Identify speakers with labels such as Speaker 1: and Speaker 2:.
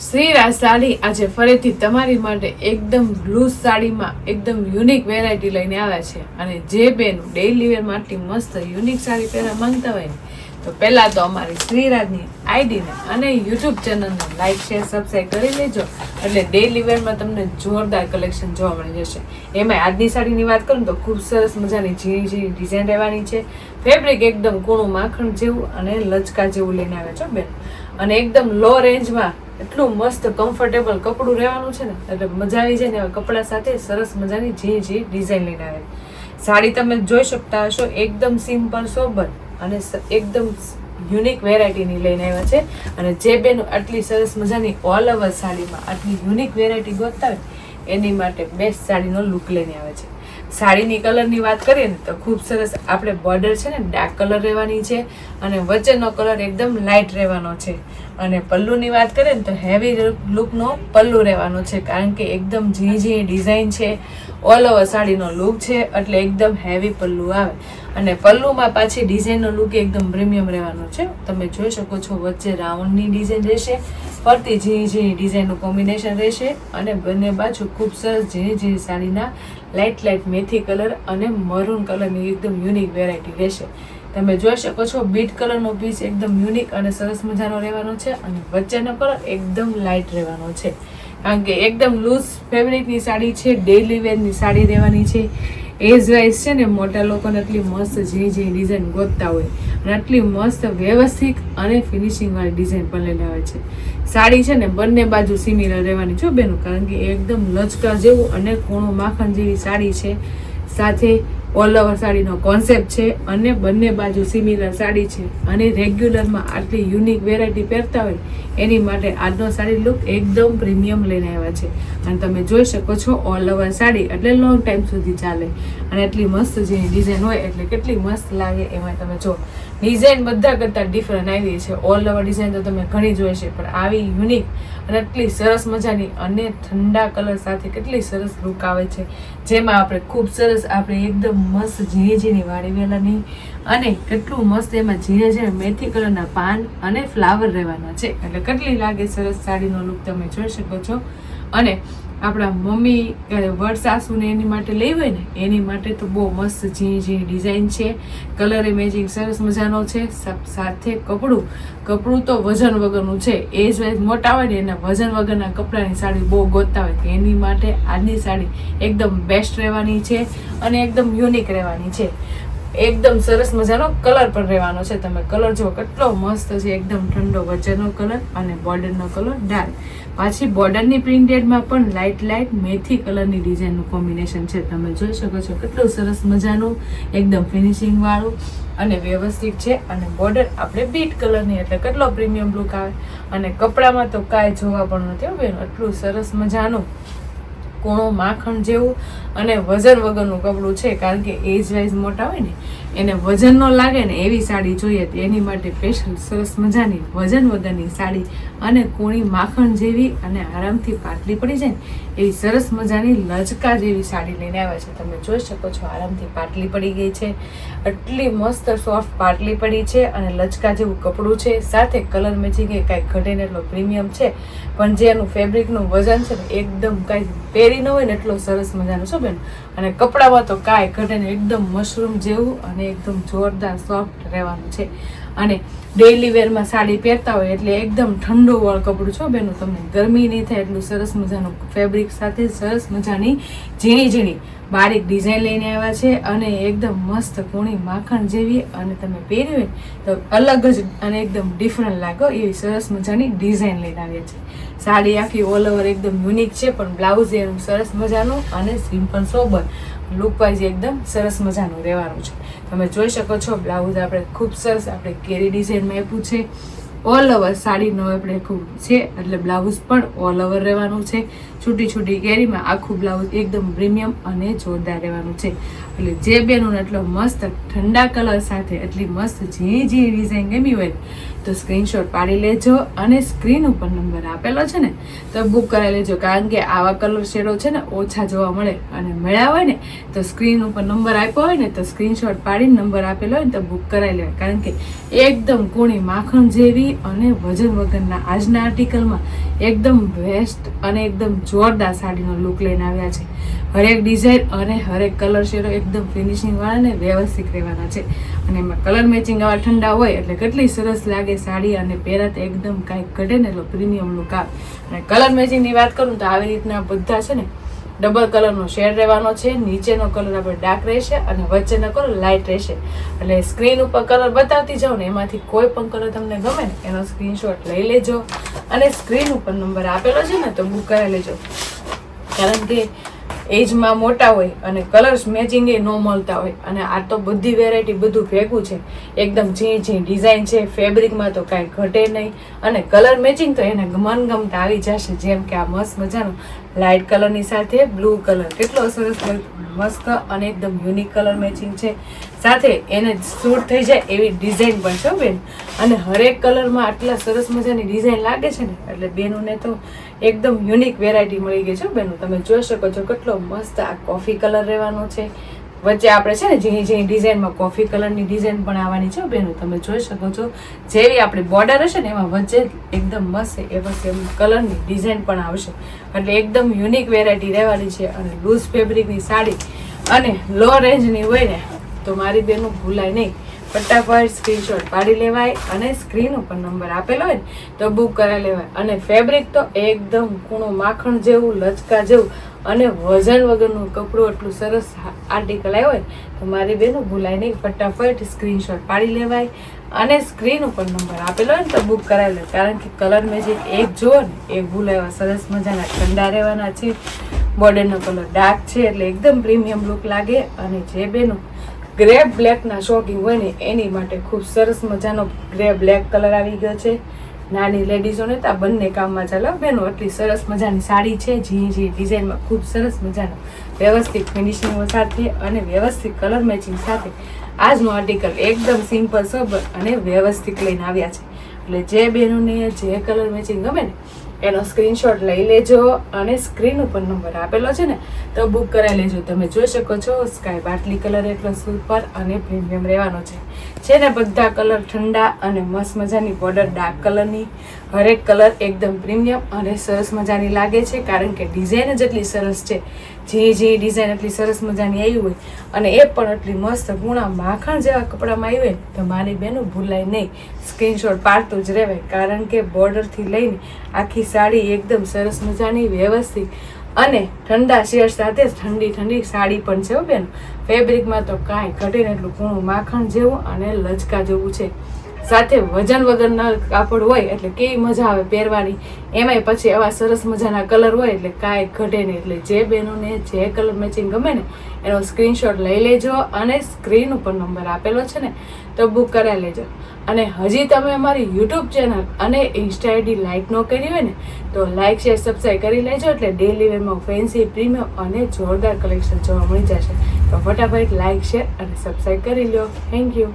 Speaker 1: શ્રીરાજ સાડી આજે ફરીથી તમારી માટે એકદમ લૂઝ સાડીમાં એકદમ યુનિક વેરાયટી લઈને આવ્યા છે. અને જે બેન ડેઈલી વેર માટે મસ્ત યુનિક સાડી પહેરવા માંગતા હોય ને તો પહેલાં તો અમારી શ્રીરાજની આઈડીને અને યુટ્યુબ ચેનલને લાઈક શેર સબસ્ક્રાઈબ કરી લેજો, એટલે ડેઈલી વેરમાં તમને જોરદાર કલેક્શન જોવા મળી જશે. એમાં આજની સાડીની વાત કરું તો ખૂબ સરસ મજાની ઝીણી ઝીણી ડિઝાઇન રહેવાની છે. ફેબ્રિક એકદમ કૂણું માખણ જેવું અને લચકા જેવું લઈને આવ્યા છો બેન, અને એકદમ લો રેન્જમાં એટલું મસ્ત કમ્ફર્ટેબલ કપડું રહેવાનું છે ને, એટલે મજા આવી જાય ને એવા કપડા સાથે સરસ મજાની ઝીણી ઝીણી ડિઝાઇન લઈને આવે. સાડી તમે જોઈ શકતા હશો એકદમ સિમ્પલ સોબર અને એકદમ યુનિક વેરાયટીની લઈને આવ્યા છે. અને જે બેન આટલી સરસ મજાની ઓલ ઓવર સાડીમાં આટલી યુનિક વેરાયટી ગોતતા હોય એની માટે બેસ્ટ સાડીનો લુક લઈને આવે છે. સાડીની કલરની વાત કરીએ ને તો ખૂબ સરસ આપણે બોર્ડર છે ને ડાર્ક કલર રહેવાની છે અને વચ્ચેનો કલર એકદમ લાઇટ રહેવાનો છે. અને પલ્લુની વાત કરીએ ને તો હેવી લુકનો પલ્લુ રહેવાનો છે, કારણ કે એકદમ ઝીણી ઝીણી ડિઝાઇન છે, ઓલ ઓવર સાડીનો લુક છે, એટલે એકદમ હેવી પલ્લુ આવે. અને પલ્લુમાં પાછી ડિઝાઇનનો લુક એકદમ પ્રીમિયમ રહેવાનો છે. તમે જોઈ શકો છો વચ્ચે રાઉન્ડની ડિઝાઇન રહેશે, ફરતી ઝીણી ઝીણી ડિઝાઇનનું કોમ્બિનેશન રહેશે અને બંને બાજુ ખૂબ સરસ ઝીણી ઝીણી સાડીના લાઇટ લાઇટ મેથી કલર અને મરૂન કલરની એકદમ યુનિક વેરાયટી રહેશે. તમે જોઈ શકો છો બીટ કલરનો પીસ એકદમ યુનિક અને સરસ મજાનો રહેવાનો છે અને વચ્ચેનો કલર એકદમ લાઇટ રહેવાનો છે, કારણ કે એકદમ લૂઝ ફેબ્રિકની સાડી છે, ડેઈલી વેરની સાડી રહેવાની છે. એજ વાઇઝ છે ને મોટા લોકોને આટલી મસ્ત ઝીણી ઝીણી ડિઝાઇન ગોતતા હોય અને આટલી મસ્ત વ્યવસ્થિત અને ફિનિશિંગવાળી ડિઝાઇન પણ લઈને આવે છે. સાડી છે ને બંને બાજુ સિમિલર રહેવાની છો બેનો, કારણ કે એકદમ લચકા જેવું અને કૂણું માખણ જેવી સાડી છે, સાથે ઓલ ઓવર સાડીનો કોન્સેપ્ટ છે અને બંને બાજુ સિમિલર સાડી છે. અને રેગ્યુલરમાં આટલી યુનિક વેરાયટી પહેરતા હોય એની માટે આજનો સાડી લુક એકદમ પ્રીમિયમ લઈને આવ્યા છે. અને તમે જોઈ શકો છો ઓલ ઓવર સાડી એટલે લોંગ ટાઈમ સુધી ચાલે અને એટલી મસ્ત જેની ડિઝાઇન હોય એટલે કેટલી મસ્ત લાગે. એમાં તમે જો ડિઝાઇન બધા કરતાં ડિફરન્ટ આવી છે. ઓલ ઓવર ડિઝાઇન તો તમે ઘણી જોઈ છે, પણ આવી યુનિક અને એટલી સરસ મજાની અને ઠંડા કલર સાથે કેટલી સરસ લુક આવે છે, જેમાં આપણે ખૂબ સરસ આપણે એકદમ મસ્ત ઝીણી ઝીણી વાળી વેલાની અને કેટલું મસ્ત એમાં ઝીણે ઝીણે મેથી કલરના પાન અને ફ્લાવર રહેવાના છે, એટલે કેટલી લાગે સરસ સાડીનો લુક તમે જોઈ શકો છો. અને આપણા મમ્મી વડ સાસુને એની માટે લઈ હોય ને એની માટે તો બહુ મસ્ત ઝીણી ઝીણી ડિઝાઇન છે, કલર ઇમેજિંગ સરસ મજાનો છે, સાથે કપડું તો વજન વગરનું છે. એજ વાઇઝ મોટા હોય ને એના વજન વગરના કપડાની સાડી બહુ ગોતતા હોય કે એની માટે આજની સાડી એકદમ બેસ્ટ રહેવાની છે અને એકદમ યુનિક રહેવાની છે. એકદમ સરસ મજાનો કલર પણ રહેવાનો છે. તમે કલર જો કેટલો મસ્ત છે, એકદમ ઠંડો વચ્ચેનો કલર અને બોર્ડરનો કલર ડાર્ક. પાછી બોર્ડરની પ્રિન્ટેડમાં પણ લાઇટ લાઇટ મેથી કલરની ડિઝાઇનનું કોમ્બિનેશન છે. તમે જોઈ શકો છો કેટલું સરસ મજાનું એકદમ ફિનિશિંગ વાળું અને વ્યવસ્થિત છે. અને બોર્ડર આપણે બીટ કલરની એટલે કેટલો પ્રીમિયમ લુક આવે. અને કપડામાં તો કાંઈ જોવા પણ નથી બેન, એટલું સરસ મજાનું કૂણું માખણ જેવું અને વજન વગરનું કપડું છે, કારણ કે એજ વાઇઝ મોટા હોય ને એને વજન ન લાગે ને એવી સાડી જોઈએ તો એની માટે સ્પેશિયલ સરસ મજાની વજન વગરની સાડી અને કૂણી માખણ જેવી અને આરામથી પાટલી પડી જાય ને એવી સરસ મજાની લચકા જેવી સાડી લઈને આવ્યા છે. તમે જોઈ શકો છો આરામથી પાટલી પડી ગઈ છે, એટલી મસ્ત સોફ્ટ પાટલી પડી છે અને લચકા જેવું કપડું છે, સાથે કલર મેચિંગ એ કાંઈ ઘટે ને એટલો પ્રીમિયમ છે, પણ જે એનું ફેબ્રિકનું વજન છે ને એકદમ કાંઈ પહેરી ન હોય ને એટલો સરસ મજાનો છો બેન. અને કપડામાં તો કાંઈ ઘટે ને એકદમ મશરૂમ જેવું અને એકદમ જોરદાર સોફ્ટ રહેવાનું છે. અને ડેઈલી વેરમાં સાડી પહેરતા હોય એટલે એકદમ ઠંડુ વાળું કપડું છો બેનું, તમને ગરમી નહીં થાય એટલું સરસ મજાનું ફેબ્રિક સાથે સરસ મજાની ઝીણી ઝીણી બારીક ડિઝાઇન લઈને આવ્યા છે અને એકદમ મસ્ત કૂણી માખણ જેવી અને તમે પહેરી હોય તો અલગ જ અને એકદમ ડિફરન્ટ લાગો એવી સરસ મજાની ડિઝાઇન લઈને આવ્યા છે. સાડી આખી ઓલ ઓવર એકદમ યુનિક છે, પણ બ્લાઉઝ એનું સરસ મજાનું અને સિમ્પલ સોબર લુક વાઇઝ એકદમ સરસ મજાનું રહેવાનું છે. તમે જોઈ શકો છો બ્લાઉઝ આપણે ખૂબ સરસ આપણે કેરી ડિઝાઇનમાં આપ્યું છે. ઓલ ઓવર સાડીનો આપણે ખૂબ છે એટલે બ્લાઉઝ પણ ઓલ ઓવર રહેવાનું છે. છૂટી છૂટી કેરીમાં આખું બ્લાઉઝ એકદમ પ્રીમિયમ અને જોરદાર રહેવાનું છે. એટલે જે બેનોને એટલો મસ્ત ઠંડા કલર સાથે એટલી મસ્ત ઝીણી ઝીણી ડિઝાઇન ગમી હોય તો સ્ક્રીનશોટ પાડી લેજો અને સ્ક્રીન ઉપર નંબર આપેલો છે ને તો બુક કરાવી લેજો, કારણ કે આવા કલર શેડો છે ને ઓછા જોવા મળે અને મળ્યા હોય ને તો સ્ક્રીન ઉપર નંબર આપ્યો હોય ને તો સ્ક્રીનશોટ પાડીને નંબર આપેલો હોય ને તો બુક કરાવી લેવાય, કારણ કે એકદમ કૂણી માખણ જેવી અને વજન વગરના આજના આર્ટિકલમાં એકદમ બેસ્ટ અને એકદમ જોરદાર સાડીનો લુક લઈને આવ્યા છે. હરેક ડિઝાઇન અને હરેક કલર શેડો એકદમ ફિનિશિંગ વાળા ને વ્યવસ્થિત રહેવાના છે. અને એમાં કલર મેચિંગ આવા ઠંડા હોય એટલે કેટલી સરસ લાગે સાડી, અને પહેરાતા એકદમ કાંઈક ઘટે ને એટલો પ્રીમિયમ લુક આવે. અને કલર મેચિંગની વાત કરું તો આવી રીતના બધા છે ને ડબલ કલરનો શેડ રહેવાનો છે. નીચેનો કલર આપણે ડાર્ક રહેશે અને વચ્ચેનો કલર લાઇટ રહેશે. એટલે સ્ક્રીન ઉપર કલર બતાવતી જાઉં ને એમાંથી કોઈ પણ કલર તમને ગમે ને એનો સ્ક્રીનશોટ લઈ લેજો, અને સ્ક્રીન ઉપર નંબર આપેલો છે ને તો બુક કરી લેજો. કારણ કે એજમાં મોટા હોય અને કલર્સ મેચિંગ એ ન મળતા હોય, અને આ તો બધી વેરાયટી બધું ભેગું છે. એકદમ ઝીણી ડિઝાઇન છે, ફેબ્રિકમાં તો કાંઈ ઘટે નહીં, અને કલર મેચિંગ તો એને મનગમતા આવી જશે. જેમ કે આ મસ્ત મજાનો લાઇટ કલરની સાથે બ્લુ કલર, કેટલો સરસ મસ્ત અને એકદમ યુનિક કલર મેચિંગ છે. સાથે એને સૂટ થઈ જાય એવી ડિઝાઇન પણ છે બેન. અને હરેક કલરમાં આટલા સરસ મજાની ડિઝાઇન લાગે છે ને એટલે બેનોને તો એકદમ યુનિક વેરાયટી મળી ગઈ છે બેનો. તમે જોઈ શકો છો કેટલો મસ્ત આ કોફી કલર રહેવાનો છે. વચ્ચે આપણે છે ને ઝીણી ડિઝાઇનમાં કોફી કલરની ડિઝાઇન પણ આવવાની છે બેનો. તમે જોઈ શકો છો જેવી આપણી બોર્ડર હશે ને એમાં વચ્ચે એકદમ મસ્ત એવા સેમ કલરની ડિઝાઇન પણ આવશે. એટલે એકદમ યુનિક વેરાયટી રહેવાની છે. અને લૂઝ ફેબ્રિકની સાડી અને લો રેન્જની હોય ને તો મારી બેનો ભૂલાય નહીં, ફટાફટ સ્ક્રીનશોટ પાડી લેવાય અને સ્ક્રીન ઉપર નંબર આપેલો હોય ને તો બુક કરાવી લેવાય. અને ફેબ્રિક તો એકદમ કૂણું માખણ જેવું, લચકા જેવું અને વજન વગરનું કપડું એટલું સરસ આર્ટિકલ આવ્યો હોય તો મારી બેનો ભૂલાય નહીં, ફટાફટ સ્ક્રીનશોટ પાડી લેવાય અને સ્ક્રીન ઉપર નંબર આપેલો હોય ને તો બુક કરાવી લે. કારણ કે કલર મેચિંગ એક જુઓ ને એક ભૂલાવા સરસ મજાના ઠંડા રહેવાના છે. બોર્ડરનો કલર ડાર્ક છે એટલે એકદમ પ્રીમિયમ લુક લાગે. અને જે બેનો ગ્રે બ્લેકના શોખીન હોય ને એની માટે ખૂબ સરસ મજાનો ગ્રે બ્લેક કલર આવી ગયો છે. નાની લેડીઝોને તો આ બંને કામમાં ચાલે બેનો. એટલી સરસ મજાની સાડી છે, ઝીણી ડિઝાઇનમાં ખૂબ સરસ મજાનો વ્યવસ્થિત ફિનિશિંગ સાથે અને વ્યવસ્થિત કલર મેચિંગ સાથે આજનું આર્ટિકલ એકદમ સિમ્પલ સોબર અને વ્યવસ્થિત લઈને આવ્યા છે. એટલે જે બહેનોને જે કલર મેચિંગ ગમે ને એનો સ્ક્રીનશોટ લઈ લેજો અને સ્ક્રીન ઉપર નંબર આપેલો છે ને તો બુક કરાવી લેજો. તમે જોઈ શકો છો સ્કાય બાટલી કલર એટલો સુપર અને પ્રીમિયમ રહેવાનો છે ને બધા કલર ઠંડા અને મસ્ત મજાની બોર્ડર ડાર્ક કલરની. હરેક કલર એકદમ પ્રીમિયમ અને સરસ મજાની લાગે છે. કારણ કે ડિઝાઇન જ એટલી સરસ છે, જે ડિઝાઇન એટલી સરસ મજાની આવી હોય અને એ પણ એટલી મસ્ત પૂણા માખણ જેવા કપડામાં આવી હોય તો મારી બેનો ભૂલાય નહીં, સ્ક્રીનશોટ પાડતું જ રહેવાય. કારણ કે બોર્ડરથી લઈને આખી સાડી એકદમ સરસ મજાની વ્યવસ્થિત અને ઠંડા શેડ સાથે ઠંડી સાડી પણ છે બેન. ફેબ્રિકમાં તો કાંઈ ઘટે ને એટલું પૂણું માખણ જેવું અને લચકા જેવું છે. સાથે વજન વગરના કાપડ હોય એટલે કેવી મજા આવે પહેરવાની. એમાંય પછી આવા સરસ મજાના કલર હોય એટલે કાંઈ ઘટે નહીં. એટલે જે બહેનોને જે કલર મેચિંગ ગમે ને એનો સ્ક્રીનશોટ લઈ લેજો અને સ્ક્રીન ઉપર નંબર આપેલો છે ને તો બુક કરાવી લેજો. અને હજી તમે અમારી યુટ્યુબ ચેનલ અને ઇન્સ્ટા આઈડી લાઇક ન કરી હોય ને તો લાઇક શેર સબસ્ક્રાઈબ કરી લેજો. એટલે ડેલી વેરમાં ફેન્સી પ્રીમિયમ અને જોરદાર કલેક્શન જોવા મળી જશે. તો ફટાફટ લાઇક શેર અને સબસ્ક્રાઈબ કરી લો. Thank you.